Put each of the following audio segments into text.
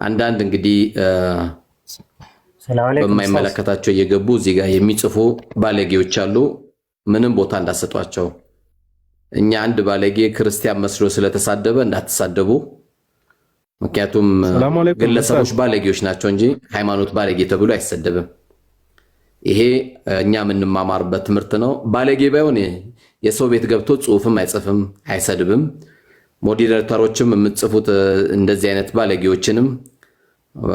አንዳንድ እንግዲህ በማይመለከታቸው እየገቡ እዚህ ጋር የሚጽፉ ባለጌዎች አሉ። ምንም ቦታ እንዳሰጧቸው። እኛ አንድ ባለጌ ክርስቲያን መስሎ ስለተሳደበ እንዳትሳደቡ። ምክንያቱም ግለሰቦች ባለጌዎች ናቸው እንጂ ሃይማኖት ባለጌ ተብሎ አይሰደብም። ይሄ እኛ የምንማማርበት ትምህርት ነው። ባለጌ ባይሆን የሰው ቤት ገብቶ ጽሁፍም አይጽፍም አይሰድብም። ሞዴሬተሮችም የምትጽፉት እንደዚህ አይነት ባለጌዎችንም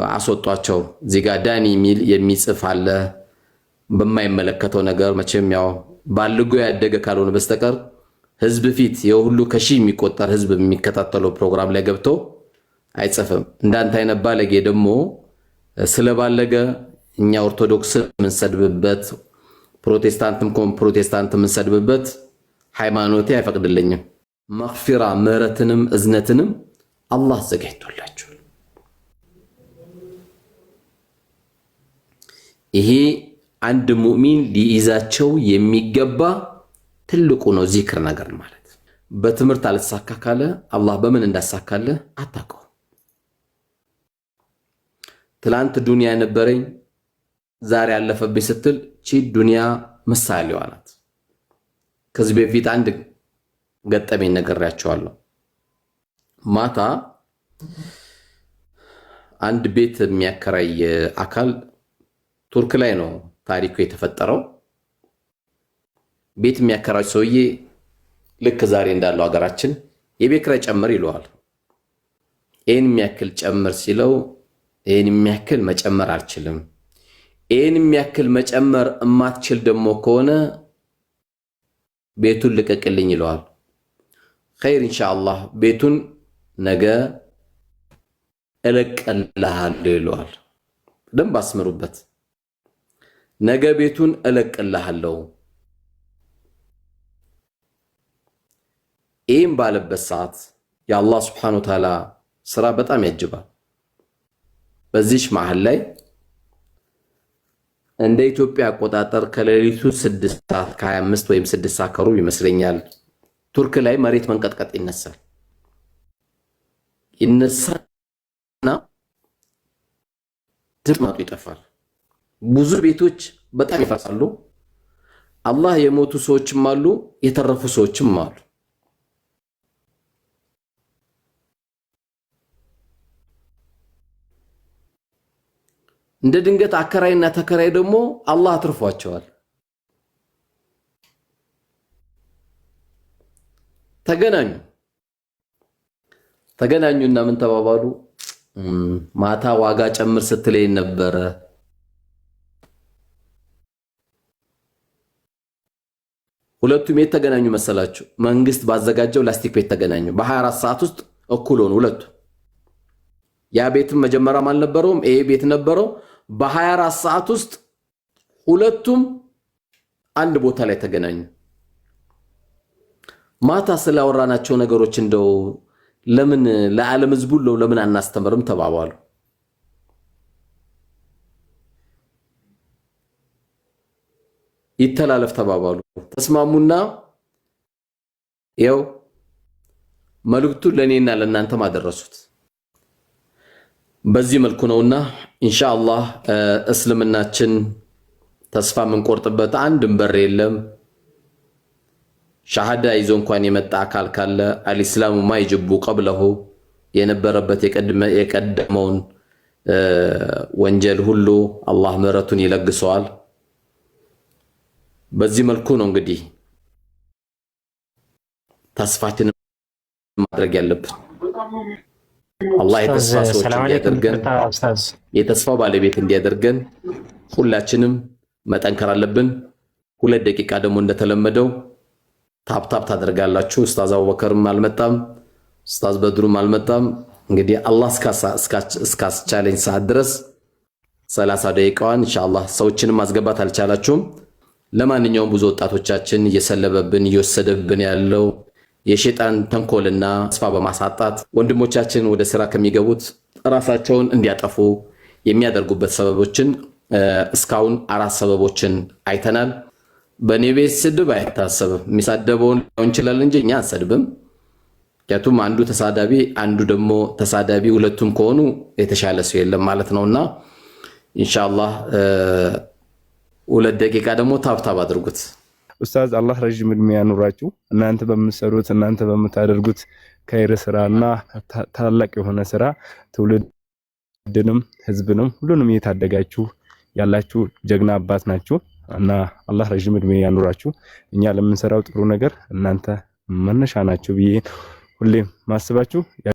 አስወጧቸው። እዚህ ጋር ዳኒ ሚል የሚጽፍ አለ በማይመለከተው ነገር። መቼም ያው ባልጎ ያደገ ካልሆነ በስተቀር ህዝብ ፊት የሁሉ ከሺህ የሚቆጠር ህዝብ የሚከታተለው ፕሮግራም ላይ ገብቶ አይጽፍም። እንዳንተ አይነት ባለጌ ደግሞ ስለባለገ እኛ ኦርቶዶክስ የምንሰድብበት ፕሮቴስታንት የምንሰድብበት ሃይማኖቴ አይፈቅድልኝም። መግፊራ ምህረትንም እዝነትንም አላህ ዘጋጅቶላችኋል። ይሄ አንድ ሙእሚን ሊይዛቸው የሚገባ ትልቁ ነው ዚክር ነገር ማለት። በትምህርት አልተሳካ ካለ አላህ በምን እንዳሳካለ አታውቀው። ትላንት ዱንያ ነበረኝ ዛሬ አለፈብኝ ስትል ቺ ዱንያ ምሳሌዋ ናት። ከዚህ በፊት አንድ ገጠመኝ ነግሬያቸዋለሁ። ማታ አንድ ቤት የሚያከራይ አካል ቱርክ ላይ ነው ታሪኩ የተፈጠረው። ቤት የሚያከራይ ሰውዬ ልክ ዛሬ እንዳለው ሀገራችን የቤት ኪራይ ጨምር ይለዋል። ይሄን የሚያክል ጨምር ሲለው ይሄን የሚያክል መጨመር አልችልም፣ ይሄን የሚያክል መጨመር እማትችል ደግሞ ከሆነ ቤቱን ልቀቅልኝ ይለዋል። ኸይር ኢንሻአላህ ቤቱን ነገ እለቅልሃለሁ ይለዋል። ደንብ አስምሩበት። ነገ ቤቱን እለቅልሃለሁ። ይህም ባለበት ሰዓት የአላህ ስብሓነሁ ወተዓላ ስራ በጣም ያጅባል። በዚች መሃል ላይ እንደ ኢትዮጵያ አቆጣጠር ከሌሊቱ 6:25 ወይም 6 ከሩብ ይመስለኛል ቱርክ ላይ መሬት መንቀጥቀጥ ይነሳል። ይነሳና ድምጡ ይጠፋል። ብዙ ቤቶች በጣም ይፈርሳሉ። አላህ የሞቱ ሰዎችም አሉ፣ የተረፉ ሰዎችም አሉ። እንደ ድንገት አከራይና ተከራይ ደግሞ አላህ አትርፏቸዋል። ተገናኙና ምን ተባባሉ? ማታ ዋጋ ጨምር ስትለኝ ነበረ። ሁለቱም የት ተገናኙ መሰላችሁ? መንግስት ባዘጋጀው ላስቲክ ቤት ተገናኙ። በ24 ሰዓት ውስጥ እኩል ሆኑ ሁለቱ። ያ ቤትም መጀመሪያም አልነበረውም፣ ይሄ ቤት ነበረው። በ24 ሰዓት ውስጥ ሁለቱም አንድ ቦታ ላይ ተገናኙ። ማታ ስላወራናቸው ነገሮች እንደው ለምን ለዓለም ህዝብ ሁሉ ለምን አናስተምርም ተባባሉ። ይተላለፍ ተባባሉ። ተስማሙና ያው መልእክቱ ለኔና ለእናንተ ማደረሱት። በዚህ መልኩ ነውና ኢንሻአላህ እስልምናችን ተስፋ የምንቆርጥበት አንድም በር የለም። ሻሃዳ ይዞ እንኳን የመጣ አካል ካለ አልኢስላሙ ማይጅቡ ቀብለሁ የነበረበት የቀደመውን ወንጀል ሁሉ አላህ ምህረቱን ይለግሰዋል። በዚህ መልኩ ነው እንግዲህ ተስፋችንን ማድረግ ያለብን። አላህ የተስፋ ሰዎች እንዲያደርገን የተስፋው ባለቤት እንዲያደርገን ሁላችንም መጠንከር አለብን። 2 ደቂቃ ደግሞ እንደተለመደው ታፕታፕ ታደርጋላችሁ። ኡስታዝ አቡበከርም አልመጣም፣ ኡስታዝ በድሩም አልመጣም። እንግዲህ አላህ እስካስቻለኝ ሰዓት ድረስ 30 ደቂቃዋን ኢንሻአላህ ሰዎችንም ማስገባት አልቻላችሁም። ለማንኛውም ብዙ ወጣቶቻችን እየሰለበብን እየወሰደብን ያለው የሸይጣን ተንኮልና ተስፋ በማሳጣት ወንድሞቻችን ወደ ስራ ከሚገቡት ራሳቸውን እንዲያጠፉ የሚያደርጉበት ሰበቦችን እስካሁን 4 ሰበቦችን አይተናል። በኔ ቤት ስድብ አይታሰብም። የሚሳደበውን ሊሆን ይችላል እንጂ እኛ አንሰድብም። ያቱም አንዱ ተሳዳቢ አንዱ ደግሞ ተሳዳቢ ሁለቱም ከሆኑ የተሻለ ሰው የለም ማለት ነውና ኢንሻአላህ 2 ደቂቃ ደግሞ ታብታብ አድርጉት። ኡስታዝ አላህ ረጅም እድሜ ያኑራችሁ። እናንተ በምትሰሩት እናንተ በምታደርጉት ከይር ስራና ታላቅ የሆነ ስራ ትውልድንም ህዝብንም ሁሉንም እየታደጋችሁ ያላችሁ ጀግና አባት ናችሁ እና አላህ ረጅም እድሜ ያኑራችሁ። እኛ ለምንሰራው ጥሩ ነገር እናንተ መነሻ ናችሁ ብዬ ሁሌም ማስባችሁ